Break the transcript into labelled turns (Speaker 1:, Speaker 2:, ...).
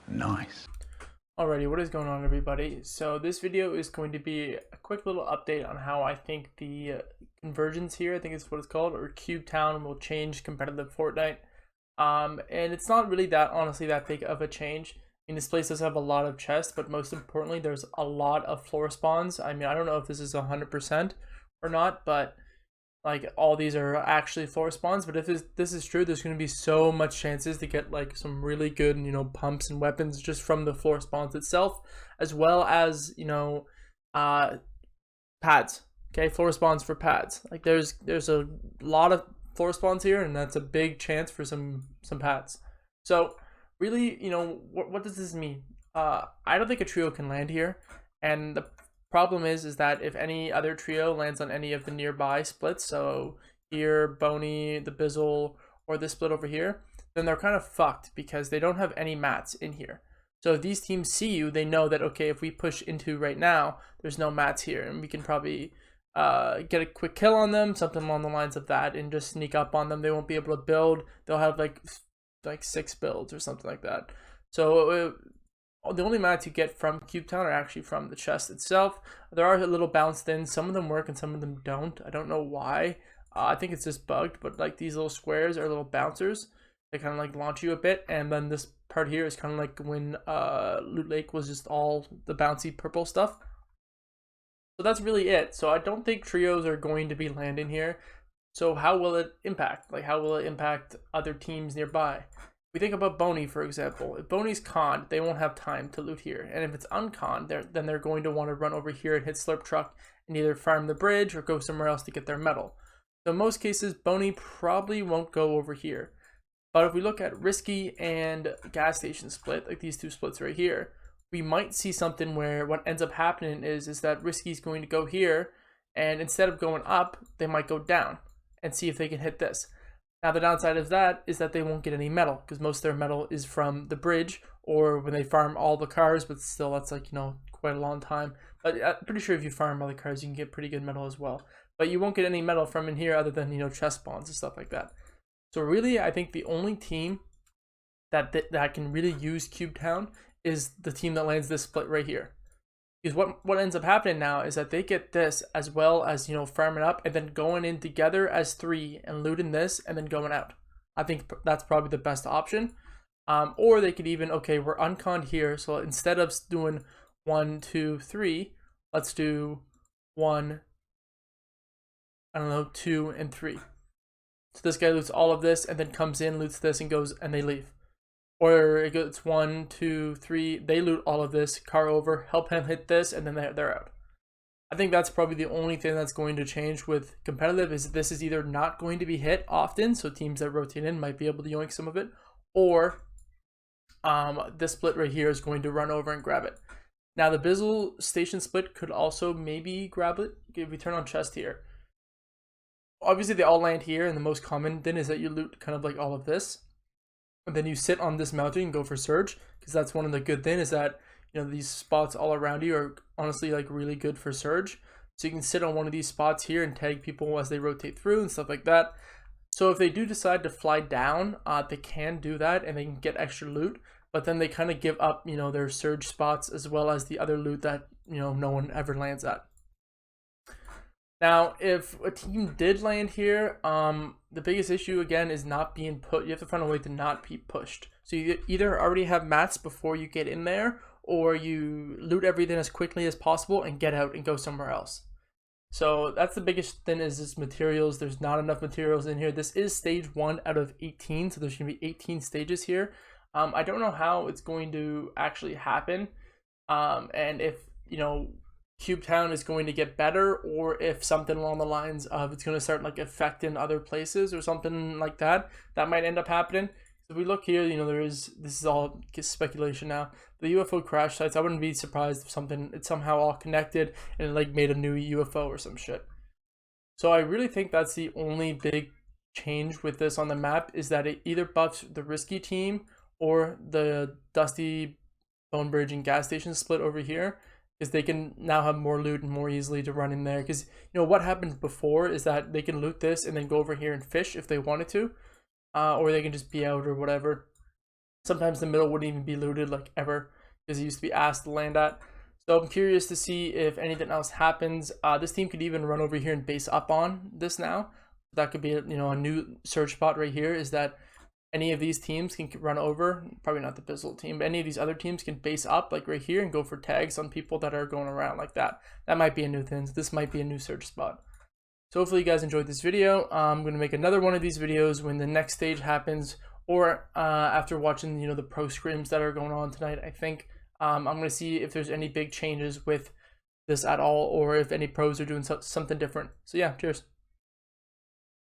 Speaker 1: Nice.
Speaker 2: Alrighty, what is going on, everybody? So this video is going to be a quick little update on how I think the convergence here, I think it's what it's called, or Cubetown will change competitive Fortnite. And it's not really that, honestly, that big of a change. I mean, this place does have a lot of chests, but most importantly, there's a lot of floor spawns. I mean, I don't know if this is 100% or not, but like all these are actually floor spawns. But if this is true, there's going to be so much chances to get like some really good pumps and weapons just from the floor spawns itself, as well as pads. Okay, floor spawns for pads. Like there's a lot of floor spawns here, and that's a big chance for some pads. So really, what does this mean? I don't think a trio can land here, and the problem is that if any other trio lands on any of the nearby splits, so here, Boney, the Bizzle, or this split over here, then they're kind of fucked because they don't have any mats in here. So if these teams see you, they know that, okay, if we push into right now, there's no mats here, and we can probably get a quick kill on them, something along the lines of that, and just sneak up on them. They won't be able to build. They'll have like 6 builds or something like that. So the only mats you get from Cubetown are actually from the chest itself. There are a little bounced in. Some of them work and some of them don't. I don't know why. I think it's just bugged, but like these little squares are little bouncers. They kind of like launch you a bit, and then this part here is kind of like when Loot Lake was just all the bouncy purple stuff. So that's really it. So I don't think trios are going to be landing here. So how will it impact? Like how will it impact other teams nearby? We think about Boney, for example. If Boney's conned, they won't have time to loot here. And if it's unconned, then they're going to want to run over here and hit Slurp Truck and either farm the bridge or go somewhere else to get their metal. So in most cases, Boney probably won't go over here. But if we look at Risky and Gas Station split, like these two splits right here, we might see something where what ends up happening is that Risky's going to go here, and instead of going up, they might go down and see if they can hit this. Now the downside of that is that they won't get any metal because most of their metal is from the bridge or when they farm all the cars, but still that's like, quite a long time. But I'm pretty sure if you farm all the cars, you can get pretty good metal as well. But you won't get any metal from in here other than, chest spawns and stuff like that. So really, I think the only team that can really use Cubetown is the team that lands this split right here. Because what ends up happening now is that they get this as well as, farming up and then going in together as 3 and looting this and then going out. I think that's probably the best option. Or they could even, okay, we're unconned here. So instead of doing 1, 2, 3, let's do 1, 2, and 3. So this guy loots all of this and then comes in, loots this and goes, and they leave. Or it goes 1, 2, 3, they loot all of this, car over, help him hit this, and then they're out. I think that's probably the only thing that's going to change with competitive is this is either not going to be hit often, so teams that rotate in might be able to yoink some of it, or this split right here is going to run over and grab it. Now the Bizzle station split could also maybe grab it if we turn on chest here. Obviously they all land here, and the most common thing is that you loot kind of like all of this. And then you sit on this mountain and go for surge, because that's one of the good things is that these spots all around you are honestly like really good for surge. So you can sit on one of these spots here and tag people as they rotate through and stuff like that. So if they do decide to fly down, they can do that and they can get extra loot. But then they kind of give up their surge spots as well as the other loot that no one ever lands at. Now, if a team did land here, the biggest issue again is not being put. You have to find a way to not be pushed. So you either already have mats before you get in there, or you loot everything as quickly as possible and get out and go somewhere else. So that's the biggest thing is this materials. There's not enough materials in here. This is stage 1 out of 18, so there's going to be 18 stages here. I don't know how it's going to actually happen, and if Cubetown is going to get better, or if something along the lines of it's going to start like affecting other places or something like that might end up happening. So if we look here, this is all speculation now, the UFO crash sites, I wouldn't be surprised if it's somehow all connected and it like made a new UFO or some shit. So I really think that's the only big change with this on the map, is that it either buffs the Risky team or the Dusty, Bone Bridge, and Gas Station split over here, because they can now have more loot and more easily to run in there. Because what happened before is that they can loot this and then go over here and fish if they wanted to, or they can just be out or whatever. Sometimes the middle wouldn't even be looted like ever, because it used to be asked to land at. So I'm curious to see if anything else happens. This team could even run over here and base up on this now. That could be a new search spot right here, is that any of these teams can run over, probably not the Bizzle team, but any of these other teams can base up like right here and go for tags on people that are going around like that. That might be a new thing. This might be a new search spot. So hopefully you guys enjoyed this video. I'm going to make another one of these videos when the next stage happens, or after watching the pro scrims that are going on tonight. I think I'm going to see if there's any big changes with this at all, or if any pros are doing something different. So yeah, cheers.